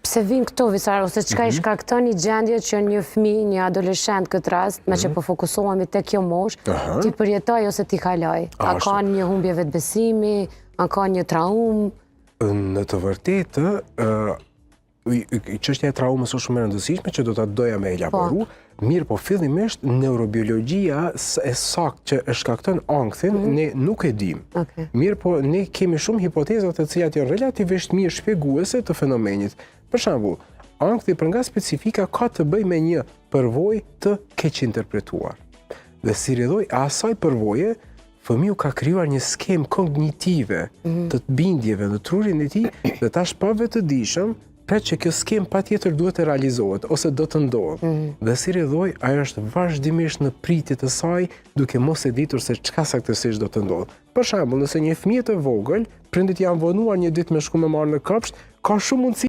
Pse vinë këto visar, ose çka i shkakton një gjendje që një fëmijë, një adoleshent këtë rast, me që po fokusohemi te kjo moshë, ti përjetoj ose ti kaloj. A ka një humbje vetbesimi, a ka një traumë? Në të vërtetë, çështja e traumës është shumë e rëndësishme që do ta doja me elaboru, mirë po fillimisht neurobiologjia e saktë që e shkakton ankthin, ne nuk e dim. Mirë po ne kemi shumë hipoteza të cilat janë relativisht mirë shpjeguese të fenomenit. Për shembull, ankthi për nga specifika ka të bëjë me një përvojë të keq interpretuar. Dhe si rrjedhoi asaj përvoje, fëmiu ka krijuar një skemë kognitive të bindjeve në trurin e tij dhe tash pa vetëdijshëm pret që kjo skemë patjetër duhet të realizohet ose do të ndodhë. Dhe si rrjedhoi, ajo është vazhdimisht në pritje të saj, duke mos e ditur se çka saktësisht do të ndodhë. Për shembull, nëse një fëmijë të vogël, prindit janë vonuar një ditë me shku me marrë në kopsht, ka shumë mundësi